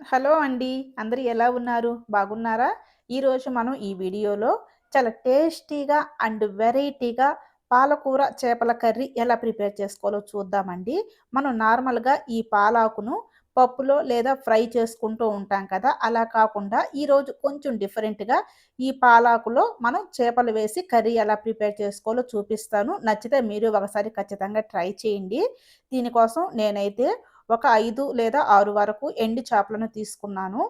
Hello అండి. అందరూ ఎలా ఉన్నారు? బాగున్నారా? ఈరోజు మనం ఈ వీడియోలో చాలా టేస్టీగా అండ్ వెరైటీగా పాలకూర చేపల కర్రీ ఎలా ప్రిపేర్ చేసుకోవాలో చూద్దామండి. మనం నార్మల్‌గా ఈ పాలాకును పప్పులో లేదా ఫ్రై చేసుకుంటూ ఉంటాం కదా! అలా కాకుండా ఈరోజు కొంచెం డిఫరెంట్‌గా ఈ పాలాకులో మనం చేపలు వేసి కర్రీ ఎలా ప్రిపేర్ చేసుకోవాలో చూపిస్తాను. నచ్చితే మీరు ఒకసారి ఖచ్చితంగా ట్రై చేయండి. దీనికోసం నేనైతే ఒక 5 లేదా 6 వరకు ఎండు చేపలను తీసుకున్నాను.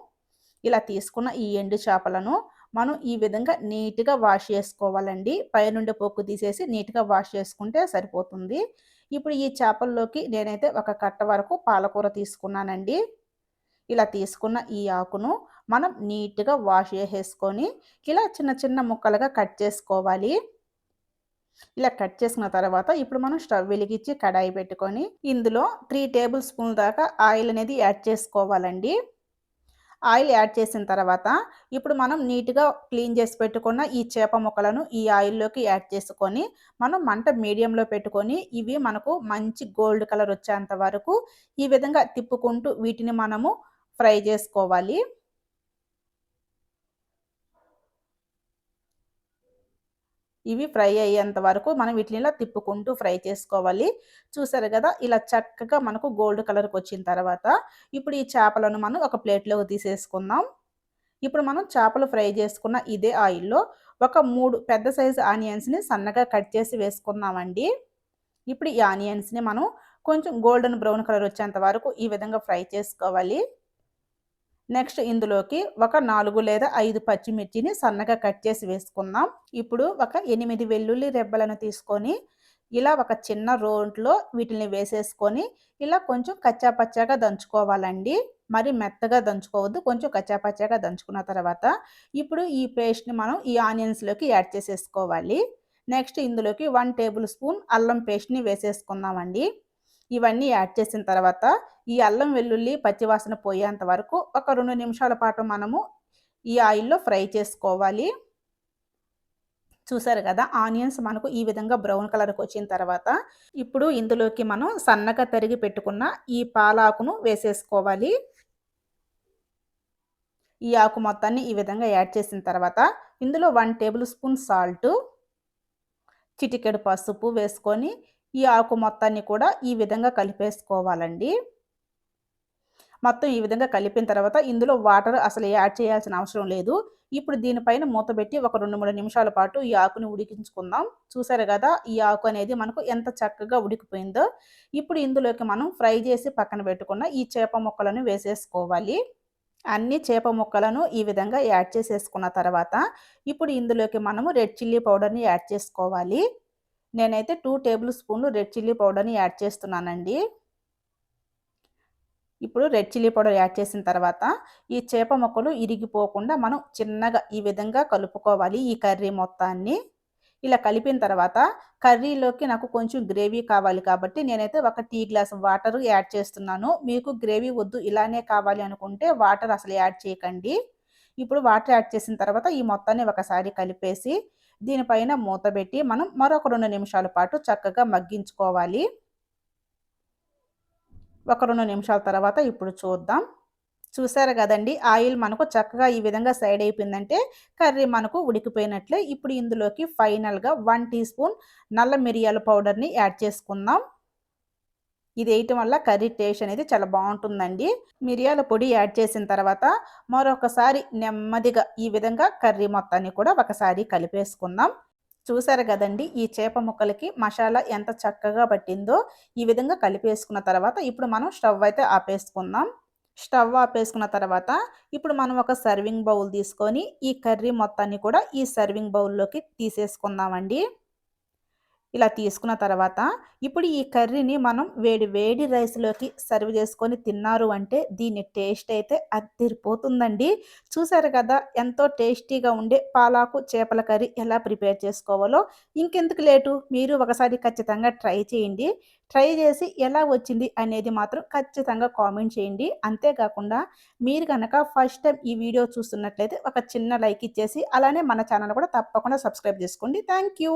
ఇలా తీసుకున్న ఈ ఎండు చేపలను మనం ఈ విధంగా నీట్‌గా వాష్ చేసుకోవాలండి. పైనుండి పొక్కు తీసేసి నీట్‌గా వాష్ చేసుకుంటే సరిపోతుంది. ఇప్పుడు ఈ చేపల్లోకి నేనైతే ఒక కట్ట వరకు పాలకూర తీసుకున్నానండి. ఇలా తీసుకున్న ఈ ఆకును మనం నీట్‌గా వాష్ చేసేసుకొని ఇలా చిన్న చిన్న ముక్కలుగా కట్ చేసుకోవాలి. ఇలా కట్ చేసుకున్న తర్వాత ఇప్పుడు మనం స్టవ్ వెలిగించి కడాయి పెట్టుకొని ఇందులో 3 టేబుల్ స్పూన్ల దాకా ఆయిల్ అనేది యాడ్ చేసుకోవాలండి. ఆయిల్ యాడ్ చేసిన తర్వాత ఇప్పుడు మనం నీట్‌గా క్లీన్ చేసి పెట్టుకున్న ఈ చేప ముక్కలను ఈ ఆయిల్‌లోకి యాడ్ చేసుకొని మనం మంట మీడియంలో పెట్టుకొని ఇవి మనకు మంచి గోల్డ్ కలర్ వచ్చేంత వరకు ఈ విధంగా తిప్పుకుంటూ వీటిని మనము ఫ్రై చేసుకోవాలి. ఇవి ఫ్రై అయ్యేంత వరకు మనం వీటిని ఇలా తిప్పుకుంటూ ఫ్రై చేసుకోవాలి. చూసారు గదా! ఇలా చక్కగా మనకు గోల్డ్ కలర్‌కొచ్చిన తర్వాత, ఇప్పుడు ఈ చేపలను మనం ఒక ప్లేట్‌లోకి తీసేసుకుందాం. ఇప్పుడు మనం చేపలు ఫ్రై చేసుకున్న ఇదే ఆయిల్‌లో ఒక 3 పెద్ద సైజు ఆనియన్స్‌ని సన్నగా కట్ చేసి వేసుకుందామండి. ఇప్పుడు ఈ ఆనియన్స్‌ని మనం కొంచెం గోల్డెన్ బ్రౌన్ కలర్ వచ్చేంత వరకు ఈ విధంగా ఫ్రై చేసుకోవాలి. నెక్స్ట్ ఇందులోకి ఒక 4 లేదా 5 పచ్చిమిర్చిని సన్నగా కట్ చేసి వేసుకుందాం. ఇప్పుడు ఒక 8 వెల్లుల్లి రెబ్బలను తీసుకొని, ఇలా ఒక చిన్న రోట్లో వీటిల్ని వేసేసుకొని, ఇలా కొంచెం కచ్చా పచ్చాగా దంచుకోవాలండి. మరి మెత్తగా దంచుకోవద్దు. కొంచెం కచ్చా పచ్చాగా దంచుకున్న తర్వాత, ఇప్పుడు ఈ పేస్ట్‌ని మనం ఈ ఆనియన్స్‌లోకి యాడ్ చేసేసుకోవాలి. నెక్స్ట్ ఇందులోకి 1 టేబుల్ స్పూన్ అల్లం పేస్ట్‌ని వేసేసుకుందామండి. ఇవన్నీ యాడ్ చేసిన తర్వాత, ఈ అల్లం వెల్లుల్లి పచ్చివాసన పోయేంత వరకు ఒక 2 నిమిషాల పాటు మనము ఈ ఆయిల్‌లో ఫ్రై చేసుకోవాలి. చూసారు కదా! ఆనియన్స్ మనకు ఈ విధంగా బ్రౌన్ కలర్‌కొచ్చిన తర్వాత, ఇప్పుడు ఇందులోకి మనం సన్నగా తరిగి పెట్టుకున్న ఈ పాలాకును వేసేసుకోవాలి. ఈ ఆకు మొత్తాన్ని ఈ విధంగా యాడ్ చేసిన తర్వాత, ఇందులో 1 టేబుల్ స్పూన్ సాల్టు, చిటికెడు పసుపు వేసుకొని, ఈ ఆకు మొత్తాన్ని కూడా ఈ విధంగా కలిపేసుకోవాలండి. మొత్తం ఈ విధంగా కలిపిన తర్వాత ఇందులో వాటర్ అసలు యాడ్ చేయాల్సిన అవసరం లేదు. ఇప్పుడు దీనిపైన మూత పెట్టి ఒక 2, 3 నిమిషాల పాటు ఈ ఆకుని ఉడికించుకుందాం. చూసారు గదా! ఈ ఆకు అనేది మనకు ఎంత చక్కగా ఉడికిపోయిందో. ఇప్పుడు ఇందులోకి మనం ఫ్రై చేసి పక్కన పెట్టుకున్న ఈ చేప ముక్కలను వేసేసుకోవాలి. అన్ని చేప ముక్కలను ఈ విధంగా యాడ్ చేసేసుకున్న తర్వాత, ఇప్పుడు ఇందులోకి మనము రెడ్ చిల్లీ పౌడర్‌ని యాడ్ చేసుకోవాలి. నేనైతే 2 టేబుల్ స్పూన్లు రెడ్ చిల్లీ పౌడర్‌ని యాడ్ చేస్తున్నానండి. ఇప్పుడు రెడ్ చిల్లీ పౌడర్ యాడ్ చేసిన తర్వాత, ఈ చేప ముక్కలు ఇరిగిపోకుండా మనం చిన్నగా ఈ విధంగా కలుపుకోవాలి ఈ కర్రీ మొత్తాన్ని. ఇలా కలిపిన తర్వాత కర్రీలోకి నాకు కొంచెం గ్రేవీ కావాలి కాబట్టి నేనైతే ఒక టీ గ్లాస్ వాటర్ యాడ్ చేస్తున్నాను. మీకు గ్రేవీ వద్దు ఇలానే కావాలి అనుకుంటే వాటర్ అసలు యాడ్ చేయకండి. ఇప్పుడు వాటర్ యాడ్ చేసిన తర్వాత ఈ మొత్తాన్ని ఒకసారి కలిపేసి దీనిపైన మూత పెట్టి మనం మరొక 2 నిమిషాల పాటు చక్కగా మగ్గించుకోవాలి. ఒక 2 నిమిషాల తర్వాత ఇప్పుడు చూద్దాం. చూసారు గదండీ! ఆయిల్ మనకు చక్కగా ఈ విధంగా సైడ్ అయిపోయిందంటే కర్రీ మనకు ఉడికిపోయినట్లే. ఇప్పుడు ఇందులోకి ఫైనల్‌గా 1 టీ స్పూన్ నల్ల మిరియాల పౌడర్‌ని యాడ్ చేసుకుందాం. ఇది ఎయటం వల్ల కర్రీ టేస్ట్ అనేది చాలా బావుంటుందండి. మిరియాల పొడి యాడ్ చేసిన తర్వాత మరొకసారి నెమ్మదిగా ఈ విధంగా కర్రీ మొత్తాన్ని కూడా ఒకసారి కలిపేసుకుందాం. చూసారు గదండీ! ఈ చేప ముక్కలకి మసాలా ఎంత చక్కగా పట్టిందో. ఈ విధంగా కలిపేసుకున్న తర్వాత ఇప్పుడు మనం స్టవ్ అయితే ఆపేసుకుందాం. స్టవ్ ఆపేసుకున్న తర్వాత ఇప్పుడు మనం ఒక సర్వింగ్ బౌల్ తీసుకొని ఈ కర్రీ మొత్తాన్ని కూడా ఈ సర్వింగ్ బౌల్‌లోకి తీసేసుకుందామండి. ఇలా తీసుకున్న తర్వాత ఇప్పుడు ఈ కర్రీని మనం వేడి వేడి రైస్‌లోకి సర్వ్ చేసుకొని తిన్నారు అంటే దీని టేస్ట్ అయితే అద్దిరిపోతుందండి. చూసారు కదా! ఎంతో టేస్టీగా ఉండే పాలాకు చేపల కర్రీ ఎలా ప్రిపేర్ చేసుకోవాలో. ఇంకెందుకు లేటు మీరు ఒకసారి ఖచ్చితంగా ట్రై చేయండి. ట్రై చేసి ఎలా వచ్చింది అనేది మాత్రం ఖచ్చితంగా కామెంట్ చేయండి. అంతేకాకుండా మీరు గనక ఫస్ట్ టైమ్ ఈ వీడియో చూస్తున్నట్లయితే ఒక చిన్న లైక్ ఇచ్చేసి అలానే మన ఛానెల్ కూడా తప్పకుండా సబ్స్క్రైబ్ చేసుకోండి. Thank you.